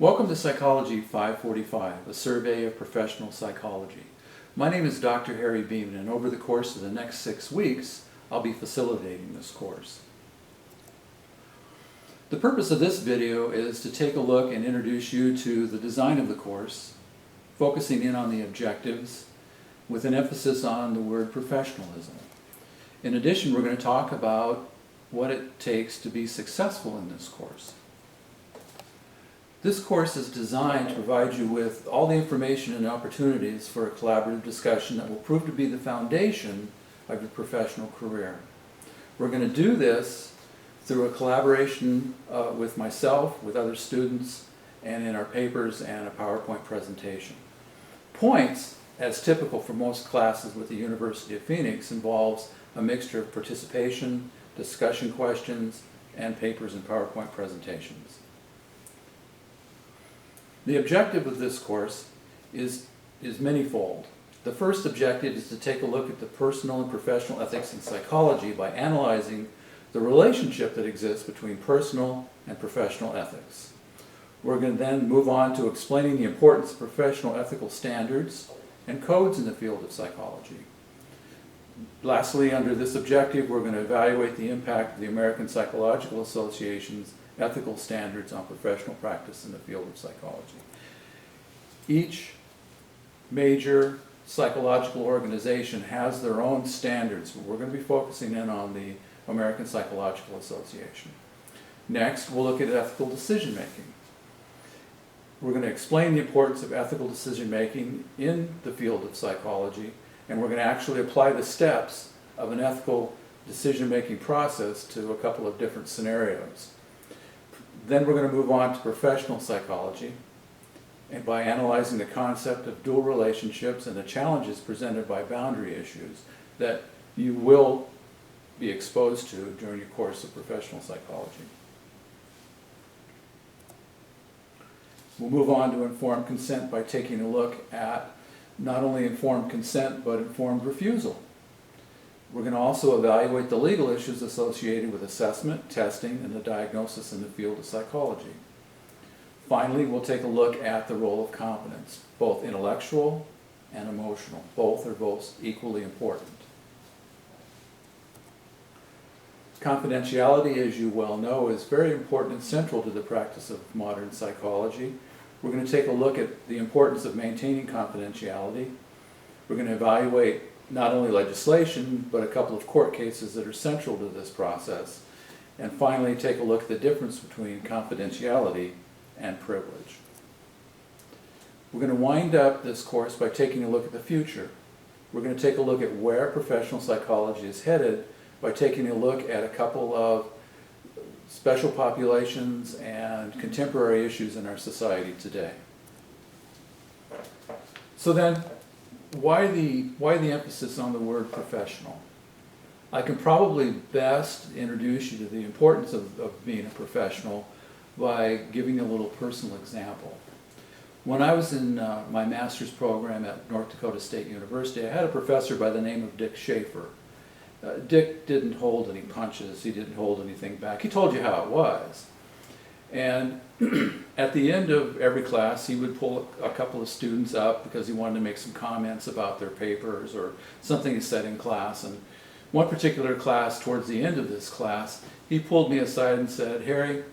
Welcome to Psychology 545, a survey of professional psychology. My name is Dr. Harry Beaman, and over the course of the next 6 weeks, I'll be facilitating this course. The purpose of this video is to take a look and introduce you to the design of the course, focusing in on the objectives, with an emphasis on the word professionalism. In addition, we're going to talk about what it takes to be successful in this course. This course is designed to provide you with all the information and opportunities for a collaborative discussion that will prove to be the foundation of your professional career. We're going to do this through a collaboration with myself, with other students, and in our papers and a PowerPoint presentation. Points, as typical for most classes with the University of Phoenix, involves a mixture of participation, discussion questions, and papers and PowerPoint presentations. The objective of this course is manyfold. The first objective is to take a look at the personal and professional ethics in psychology by analyzing the relationship that exists between personal and professional ethics. We're going to then move on to explaining the importance of professional ethical standards and codes in the field of psychology. Lastly, under this objective, we're going to evaluate the impact of the American Psychological Association's ethical standards on professional practice in the field of psychology. Each major psychological organization has their own standards. We're going to be focusing in on the American Psychological Association. Next, we'll look at ethical decision making. We're going to explain the importance of ethical decision making in the field of psychology, and we're going to actually apply the steps of an ethical decision making process to a couple of different scenarios. Then we're going to move on to professional psychology, and by analyzing the concept of dual relationships and the challenges presented by boundary issues that you will be exposed to during your course of professional psychology. We'll move on to informed consent by taking a look at not only informed consent but informed refusal. We're going to also evaluate the legal issues associated with assessment, testing, and the diagnosis in the field of psychology. Finally, we'll take a look at the role of competence, both intellectual and emotional. Both are both equally important. Confidentiality, as you well know, is very important and central to the practice of modern psychology. We're going to take a look at the importance of maintaining confidentiality. We're going to evaluate not only legislation, but a couple of court cases that are central to this process. And finally, take a look at the difference between confidentiality and privilege. We're going to wind up this course by taking a look at the future. We're going to take a look at where professional psychology is headed by taking a look at a couple of special populations and contemporary issues in our society today. So then, why the emphasis on the word professional? I can probably best introduce you to the importance of being a professional by giving you a little personal example. When I was in my master's program at North Dakota State University, I had a professor by the name of Dick Schaefer. Dick didn't hold any punches, he didn't hold anything back. He told you how it was. And at the end of every class, he would pull a couple of students up because he wanted to make some comments about their papers or something he said in class. And one particular class, towards the end of this class, he pulled me aside and said, "Harry,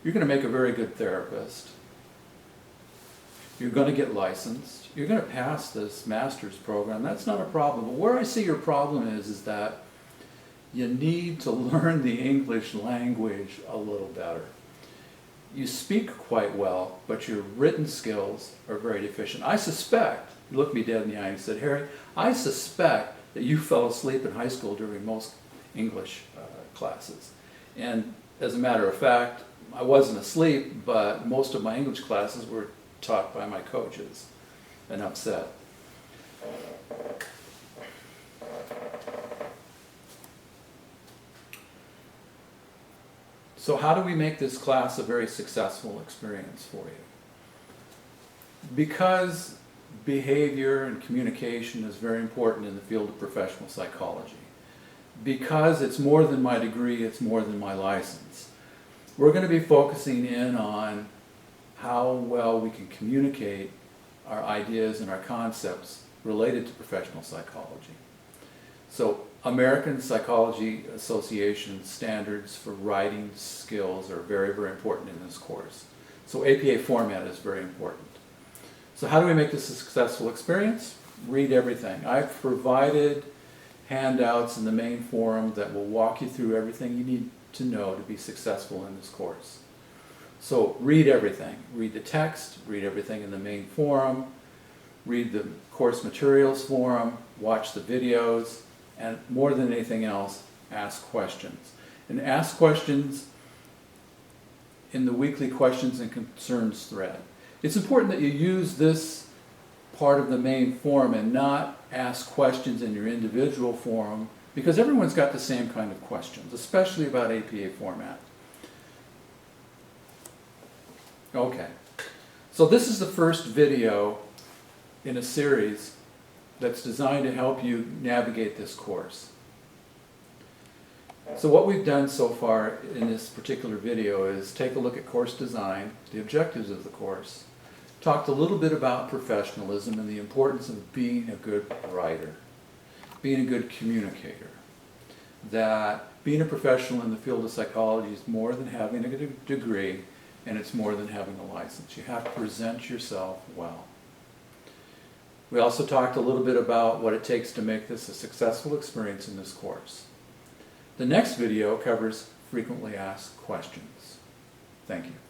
you're going to make a very good therapist. You're going to get licensed. You're going to pass this master's program. That's not a problem. But where I see your problem is that you need to learn the English language a little better. You speak quite well, but your written skills are very deficient. I suspect," he looked me dead in the eye and said, "Harry, I suspect that you fell asleep in high school during most English classes." And as a matter of fact, I wasn't asleep, but most of my English classes were taught by my coaches. Enough said. So how do we make this class a very successful experience for you? Because behavior and communication is very important in the field of professional psychology. Because it's more than my degree, it's more than my license. We're going to be focusing in on how well we can communicate our ideas and our concepts related to professional psychology. So American Psychology Association standards for writing skills are very, very important in this course. So APA format is very important. So how do we make this a successful experience? Read everything. I've provided handouts in the main forum that will walk you through everything you need to know to be successful in this course. So read everything. Read the text, read everything in the main forum, read the course materials forum, watch the videos, and more than anything else, ask questions. And ask questions in the weekly questions and concerns thread. It's important that you use this part of the main forum and not ask questions in your individual forum, because everyone's got the same kind of questions, especially about APA format. Okay, so this is the first video in a series that's designed to help you navigate this course. So what we've done so far in this particular video is take a look at course design, the objectives of the course, talked a little bit about professionalism and the importance of being a good writer, being a good communicator, that being a professional in the field of psychology is more than having a degree, and it's more than having a license. You have to present yourself well. We also talked a little bit about what it takes to make this a successful experience in this course. The next video covers frequently asked questions. Thank you.